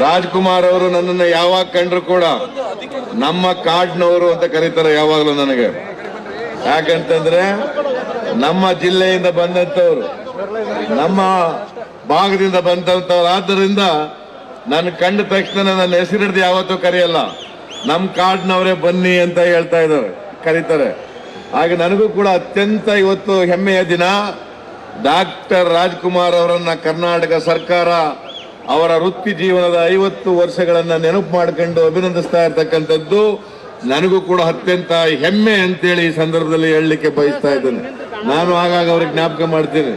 ರಾಜ್ಕುಮಾರ್ ಅವರು ನನ್ನನ್ನು ಯಾವಾಗ ಕಂಡ್ರು ಕೂಡ ನಮ್ಮ ಕಾಡ್ನವರು ಅಂತ ಕರೀತಾರೆ ಯಾವಾಗಲೂ ನನಗೆ. ಯಾಕಂತಂದ್ರೆ ನಮ್ಮ ಜಿಲ್ಲೆಯಿಂದ ಬಂದಂತವ್ರು, ನಮ್ಮ ಭಾಗದಿಂದ ಬಂದಂತವ್ರು. ಆದ್ದರಿಂದ ನನ್ನ ಕಂಡ ತಕ್ಷಣ ನನ್ನ ಹೆಸರಿಡ್ದು ಯಾವತ್ತೂ ಕರೆಯಲ್ಲ, ನಮ್ಮ ಕಾಡ್ನವರೇ ಬನ್ನಿ ಅಂತ ಹೇಳ್ತಾ ಇದ್ದಾರೆ, ಕರೀತಾರೆ. ಹಾಗೆ ನನಗೂ ಕೂಡ ಅತ್ಯಂತ ಇವತ್ತು ಹೆಮ್ಮೆಯ ದಿನ. ಡಾಕ್ಟರ್ ರಾಜ್ಕುಮಾರ್ ಅವರನ್ನ ಕರ್ನಾಟಕ ಸರ್ಕಾರ ಅವರ ವೃತ್ತಿ ಜೀವನದ 50 ವರ್ಷಗಳನ್ನ ನೆನಪು ಮಾಡಿಕೊಂಡು ಅಭಿನಂದಿಸ್ತಾ ಇರ್ತಕ್ಕಂಥದ್ದು ನನಗೂ ಕೂಡ ಅತ್ಯಂತ ಹೆಮ್ಮೆ ಅಂತೇಳಿ ಈ ಸಂದರ್ಭದಲ್ಲಿ ಹೇಳಲಿಕ್ಕೆ ಬಯಸ್ತಾ ಇದ್ದೇನೆ. ನಾನು ಆಗಾಗ ಅವ್ರಿಗೆ ಜ್ಞಾಪಕ ಮಾಡ್ತೀನಿ,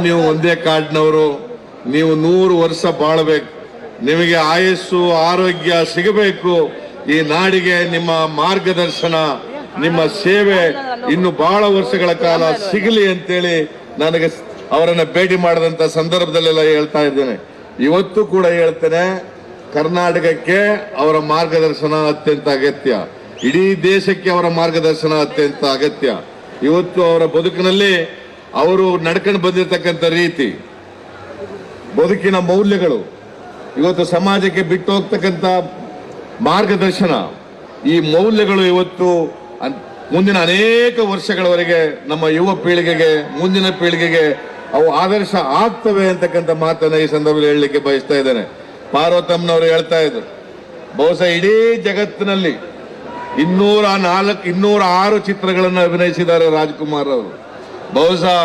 ನೀವು ಒಂದೇ ಕಾಡ್ನವರು, ನೀವು 100 ವರ್ಷ ಬಾಳಬೇಕು, ನಿಮಗೆ ಆಯಸ್ಸು ಆರೋಗ್ಯ ಸಿಗಬೇಕು, ಈ ನಾಡಿಗೆ ನಿಮ್ಮ ಮಾರ್ಗದರ್ಶನ ನಿಮ್ಮ ಸೇವೆ ಇನ್ನು ಬಹಳ ವರ್ಷಗಳ ಕಾಲ ಸಿಗಲಿ ಅಂತೇಳಿ ನನಗೆ ಅವರನ್ನ ಭೇಟಿ ಮಾಡಿದಂತ ಸಂದರ್ಭದಲ್ಲೆಲ್ಲ ಹೇಳ್ತಾ ಇದ್ದೇನೆ. ಇವತ್ತು ಕೂಡ ಹೇಳ್ತೇನೆ, ಕರ್ನಾಟಕಕ್ಕೆ ಅವರ ಮಾರ್ಗದರ್ಶನ ಅತ್ಯಂತ ಅಗತ್ಯ, ಇಡೀ ದೇಶಕ್ಕೆ ಅವರ ಮಾರ್ಗದರ್ಶನ ಅತ್ಯಂತ ಅಗತ್ಯ. ಇವತ್ತು ಅವರ ಬದುಕಿನಲ್ಲಿ ಅವರು ನಡ್ಕೊಂಡು ಬಂದಿರತಕ್ಕಂಥ ರೀತಿ, ಬದುಕಿನ ಮೌಲ್ಯಗಳು, ಇವತ್ತು ಸಮಾಜಕ್ಕೆ ಬಿಟ್ಟು ಹೋಗ್ತಕ್ಕಂಥ ಮಾರ್ಗದರ್ಶನ, ಈ ಮೌಲ್ಯಗಳು ಇವತ್ತು ಮುಂದಿನ ಅನೇಕ ವರ್ಷಗಳವರೆಗೆ ನಮ್ಮ ಯುವ ಪೀಳಿಗೆಗೆ, ಮುಂದಿನ ಪೀಳಿಗೆಗೆ ಅವು ಆದರ್ಶ ಆಗ್ತವೆ ಅಂತಕ್ಕಂಥ ಮಾತನ್ನ ಈ ಸಂದರ್ಭದಲ್ಲಿ ಹೇಳಲಿಕ್ಕೆ ಬಯಸ್ತಾ ಇದ್ದೇನೆ. ಪಾರ್ವತಮ್ಮನವರು ಹೇಳ್ತಾ ಇದ್ರು, ಬಹುಶಃ ಇಡೀ ಜಗತ್ತಿನಲ್ಲಿ 206 ಚಿತ್ರಗಳನ್ನು ಅಭಿನಯಿಸಿದ್ದಾರೆ ರಾಜ್ಕುಮಾರ್ ಅವರು. ಬಹುಶಃ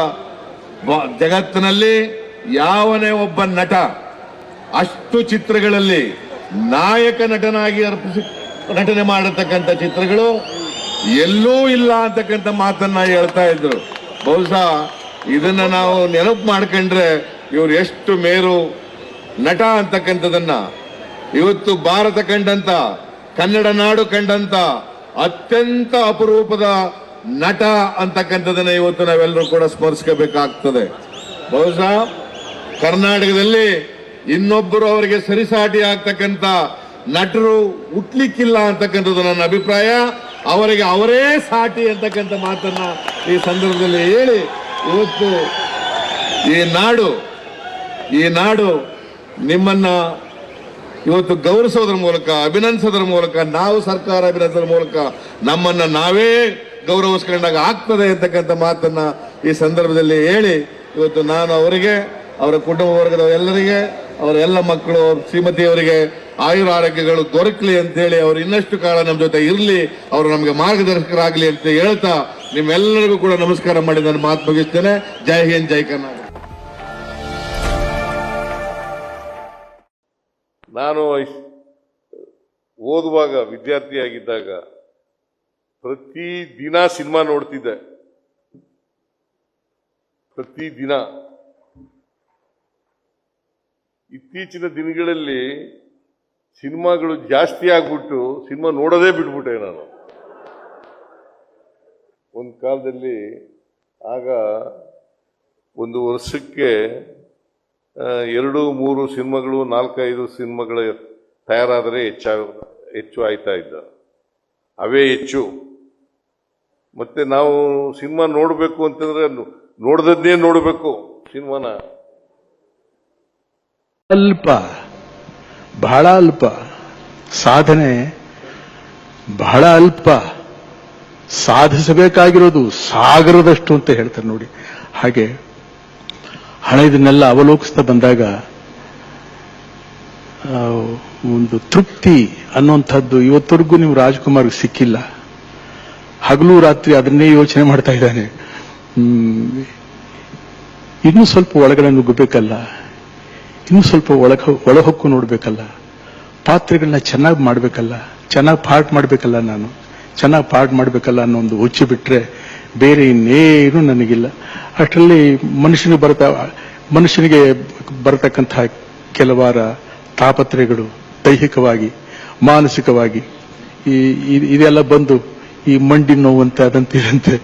ಜಗತ್ತಿನಲ್ಲಿ ಯಾವನೇ ಒಬ್ಬ ನಟ ಅಷ್ಟು ಚಿತ್ರಗಳಲ್ಲಿ ನಾಯಕ ನಟನಾಗಿ ನಟನೆ ಮಾಡತಕ್ಕಂಥ ಚಿತ್ರಗಳು ಎಲ್ಲೂ ಇಲ್ಲ ಅಂತಕ್ಕಂಥ ಮಾತನ್ನ ಹೇಳ್ತಾ ಇದ್ರು. ಬಹುಶಃ ಇದನ್ನ ನಾವು ನೆನಪು ಮಾಡ್ಕೊಂಡ್ರೆ ಇವರು ಎಷ್ಟು ಮೇರು ನಟ ಅಂತಕ್ಕಂಥದನ್ನ, ಇವತ್ತು ಭಾರತ ಕಂಡಂತ, ಕನ್ನಡ ನಾಡು ಕಂಡಂತ ಅತ್ಯಂತ ಅಪರೂಪದ ನಟ ಅಂತಕ್ಕಂಥದನ್ನ ಇವತ್ತು ನಾವೆಲ್ಲರೂ ಕೂಡ ಸ್ಮರಿಸಬೇಕಾಗ್ತದೆ. ಬಹುಶಃ ಕರ್ನಾಟಕದಲ್ಲಿ ಇನ್ನೊಬ್ಬರು ಅವರಿಗೆ ಸರಿಸಾಟಿ ಆಗ್ತಕ್ಕಂಥ ನಟರು ಹುಟ್ಲಿಕ್ಕಿಲ್ಲ ಅಂತಕ್ಕಂಥದ್ದು ನನ್ನ ಅಭಿಪ್ರಾಯ. ಅವರಿಗೆ ಅವರೇ ಸಾಟಿ ಅಂತಕ್ಕಂಥ ಮಾತನ್ನ ಈ ಸಂದರ್ಭದಲ್ಲಿ ಹೇಳಿ, ಇವತ್ತು ಈ ನಾಡು ನಿಮ್ಮನ್ನ ಇವತ್ತು ಗೌರವಿಸೋದ್ರ ಮೂಲಕ, ಅಭಿನಂದಿಸೋದ್ರ ಮೂಲಕ, ನಾವು ಸರ್ಕಾರ ಅಭಿನಂದಿಸೋದ್ರ ಮೂಲಕ ನಮ್ಮನ್ನ ನಾವೇ ಗೌರವಿಸ್ಕೊಂಡಾಗ ಆಗ್ತದೆ ಅಂತಕ್ಕಂಥ ಮಾತನ್ನ ಈ ಸಂದರ್ಭದಲ್ಲಿ ಹೇಳಿ, ಇವತ್ತು ನಾನು ಅವರಿಗೆ, ಅವರ ಕುಟುಂಬ ವರ್ಗದ ಎಲ್ಲರಿಗೆ, ಅವರ ಎಲ್ಲ ಮಕ್ಕಳು, ಶ್ರೀಮತಿಯವರಿಗೆ ಆಯುರ ಆರೋಗ್ಯಗಳು ದೊರಕಲಿ ಅಂತೇಳಿ, ಅವರು ಇನ್ನಷ್ಟು ಕಾಲ ನಮ್ಮ ಜೊತೆ ಇರಲಿ, ಅವರು ನಮಗೆ ಮಾರ್ಗದರ್ಶಕರಾಗಲಿ ಅಂತ ಹೇಳ್ತಾ ನಿಮ್ಮೆಲ್ಲರಿಗೂ ಕೂಡ ನಮಸ್ಕಾರ ಮಾಡಿ ನಾನು ಮಾತು ಮುಗಿಸ್ತೇನೆ. ಜೈ ಹಿಂದ್, ಜೈ ಕರ್ನಾಟಕ. ನಾನು ಓದುವಾಗ, ವಿದ್ಯಾರ್ಥಿಯಾಗಿದ್ದಾಗ ಪ್ರತಿ ದಿನ ಸಿನಿಮಾ ನೋಡ್ತಿದ್ದೆ, ಪ್ರತಿ ದಿನ. ಇತ್ತೀಚಿನ ದಿನಗಳಲ್ಲಿ ಸಿನಿಮಾಗಳು ಜಾಸ್ತಿ ಆಗ್ಬಿಟ್ಟು ಸಿನಿಮಾ ನೋಡೋದೇ ಬಿಟ್ಬಿಟ್ಟೆ ನಾನು. ಒಂದು ಕಾಲದಲ್ಲಿ ಆಗ ಒಂದು ವರ್ಷಕ್ಕೆ 2-3 ಸಿನಿಮಾಗಳು, 4-5 ಸಿನಿಮಾಗಳು ತಯಾರಾದರೆ ಹೆಚ್ಚು ಆಯ್ತಾ ಇದ್ದ, ಅವೇ ಹೆಚ್ಚು. ಮತ್ತೆ ನಾವು ಸಿನಿಮಾ ನೋಡಬೇಕು ಅಂತಂದ್ರೆ ನೋಡ್ದದ್ದೇ ನೋಡಬೇಕು ಸಿನಿಮಾನ. ಬಹಳ ಅಲ್ಪ ಸಾಧನೆ, ಬಹಳ ಅಲ್ಪ ಸಾಧಿಸಬೇಕಾಗಿರೋದು ಸಾಗರದಷ್ಟು ಅಂತ ಹೇಳ್ತಾರೆ ನೋಡಿ. ಹಾಗೆ ಹಣ ಇದನ್ನೆಲ್ಲ ಅವಲೋಕಿಸ್ತಾ ಬಂದಾಗ ಒಂದು ತೃಪ್ತಿ ಅನ್ನುವಂಥದ್ದು ಇವತ್ತವರೆಗೂ ನೀವು ರಾಜ್ಕುಮಾರ್ಗೆ ಸಿಕ್ಕಿಲ್ಲ. ಹಗಲು ರಾತ್ರಿ ಅದನ್ನೇ ಯೋಚನೆ ಮಾಡ್ತಾ ಇದ್ದಾನೆ. ಇನ್ನೂ ಸ್ವಲ್ಪ ಒಳಗಡೆ ನುಗ್ಗಬೇಕಲ್ಲ, ಇನ್ನೂ ಸ್ವಲ್ಪ ಒಳಹೊಕ್ಕು ನೋಡ್ಬೇಕಲ್ಲ, ಪಾತ್ರೆಗಳನ್ನ ಚೆನ್ನಾಗಿ ಮಾಡ್ಬೇಕಲ್ಲ, ಚೆನ್ನಾಗಿ ಪಾಠ ಮಾಡ್ಬೇಕಲ್ಲ, ನಾನು ಚೆನ್ನಾಗಿ ಪಾಠ ಮಾಡ್ಬೇಕಲ್ಲ ಅನ್ನೋ ಒಂದು ಹುಚ್ಚು ಬಿಟ್ರೆ ಬೇರೆ ಇನ್ನೇನು ನನಗಿಲ್ಲ. ಅಷ್ಟರಲ್ಲಿ ಮನುಷ್ಯನಿಗೆ ಬರತಕ್ಕಂತಹ ಕೆಲವಾರ ತಾಪತ್ರಯಗಳು, ದೈಹಿಕವಾಗಿ ಮಾನಸಿಕವಾಗಿ ಇದೆಲ್ಲ ಬಂದು ಈ ಮಂಡಿ ನೋವಂತೆ ಅದಂತೆ ಇದಂತೆ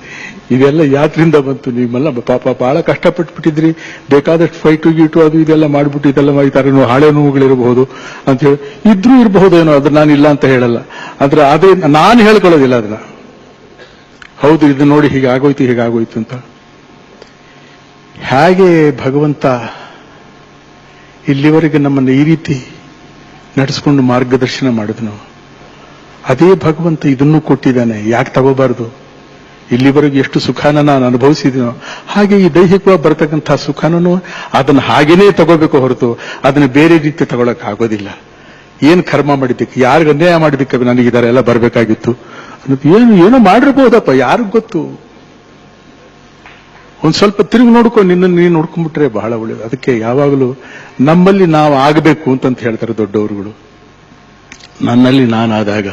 ಇದೆಲ್ಲ ಯಾತ್ರಿಂದ ಬಂತು. ನೀವೆಲ್ಲ ಪಾಪ ಬಹಳ ಕಷ್ಟಪಟ್ಬಿಟ್ಟಿದ್ರಿ, ಬೇಕಾದಷ್ಟು ಫೈಟು ಗೀಟು ಅದು ಇದೆಲ್ಲ ಮಾಡ್ಬಿಟ್ಟು ಇದೆಲ್ಲ ಮಾಡಿದ್ದಾರೆ, ಹಳೆ ನೋವುಗಳಿರಬಹುದು ಅಂತ ಹೇಳಿ ಇದ್ರೂ ಇರಬಹುದೇನೋ, ಅದನ್ನ ನಾನು ಇಲ್ಲ ಅಂತ ಹೇಳಲ್ಲ. ಆದ್ರೆ ನಾನು ಹೇಳ್ಕೊಳ್ಳೋದಿಲ್ಲ ಅದನ್ನ. ಹೌದು, ಇದು ನೋಡಿ ಹೀಗಾಗೋಯ್ತು ಅಂತ. ಹೇಗೆ ಭಗವಂತ ಇಲ್ಲಿವರೆಗೆ ನಮ್ಮನ್ನು ಈ ರೀತಿ ನಡೆಸ್ಕೊಂಡು ಮಾರ್ಗದರ್ಶನ ಮಾಡಿದ್ನು. ಅದೇ ಭಗವಂತ ಇದನ್ನು ಕೊಟ್ಟಿದ್ದಾನೆ, ಯಾಕೆ ತಗೋಬಾರದು? ಇಲ್ಲಿವರೆಗೆ ಎಷ್ಟು ಸುಖಾನ ನಾನು ಅನುಭವಿಸಿದೀನೋ ಹಾಗೆ ಈ ದೈಹಿಕವಾಗಿ ಬರತಕ್ಕಂಥ ಸುಖಾನೂ ಅದನ್ನು ಹಾಗೇನೇ ತಗೋಬೇಕು ಹೊರತು ಅದನ್ನು ಬೇರೆ ರೀತಿ ತಗೊಳಕ್ ಆಗೋದಿಲ್ಲ. ಏನ್ ಕರ್ಮ ಮಾಡಿದ್ದಕ್ಕೆ, ಯಾರಿಗ ಅನ್ಯಾಯ ಮಾಡಿದ್ದಕ್ಕೆ ನನಗೆ ಇದರೆಲ್ಲ ಬರಬೇಕಾಗಿತ್ತು ಅನ್ನೋದು ಏನೋ ಮಾಡಿರ್ಬೋದಪ್ಪ, ಯಾರಿಗ್ ಗೊತ್ತು? ಒಂದ್ ಸ್ವಲ್ಪ ತಿರುಗಿ ನೋಡ್ಕೊಂಡು ನಿನ್ನನ್ನು ನೀನು ನೋಡ್ಕೊಂಡ್ಬಿಟ್ರೆ ಬಹಳ ಒಳ್ಳೇದು. ಅದಕ್ಕೆ ಯಾವಾಗಲೂ ನಮ್ಮಲ್ಲಿ ನಾವು ಆಗಬೇಕು ಅಂತಂತ ಹೇಳ್ತಾರೆ ದೊಡ್ಡವರುಗಳು. ನನ್ನಲ್ಲಿ ನಾನಾದಾಗ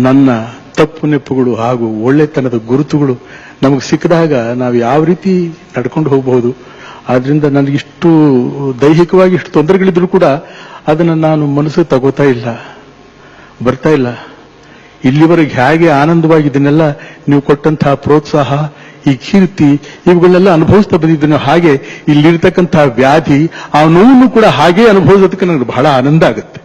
ನನ್ನ ತಪ್ಪು ನೆಪ್ಪುಗಳು ಹಾಗೂ ಒಳ್ಳೆತನದ ಗುರುತುಗಳು ನಮಗೆ ಸಿಕ್ಕಿದಾಗ ನಾವು ಯಾವ ರೀತಿ ನಡ್ಕೊಂಡು ಹೋಗಬಹುದು. ಆದ್ರಿಂದ ನನಗಿಷ್ಟು ದೈಹಿಕವಾಗಿ ಇಷ್ಟು ತೊಂದರೆಗಳಿದ್ರು ಕೂಡ ಅದನ್ನು ನಾನು ಮನಸ್ಸಿಗೆ ತಗೋತಾ ಇಲ್ಲ, ಬರ್ತಾ ಇಲ್ಲ. ಇಲ್ಲಿವರೆಗೆ ಹೇಗೆ ಆನಂದವಾಗಿ ಇದನ್ನೆಲ್ಲ ನೀವು ಕೊಟ್ಟಂತಹ ಪ್ರೋತ್ಸಾಹ, ಈ ಕೀರ್ತಿ, ಇವುಗಳನ್ನೆಲ್ಲ ಅನುಭವಿಸ್ತಾ ಬಂದಿದ್ದೇನೆ. ಹಾಗೆ ಇಲ್ಲಿರ್ತಕ್ಕಂತಹ ವ್ಯಾಧಿ, ಆ ನೋವನ್ನು ಕೂಡ ಹಾಗೆ ಅನುಭವಿಸೋದಕ್ಕೆ ನನಗೆ ಬಹಳ ಆನಂದ ಆಗುತ್ತೆ.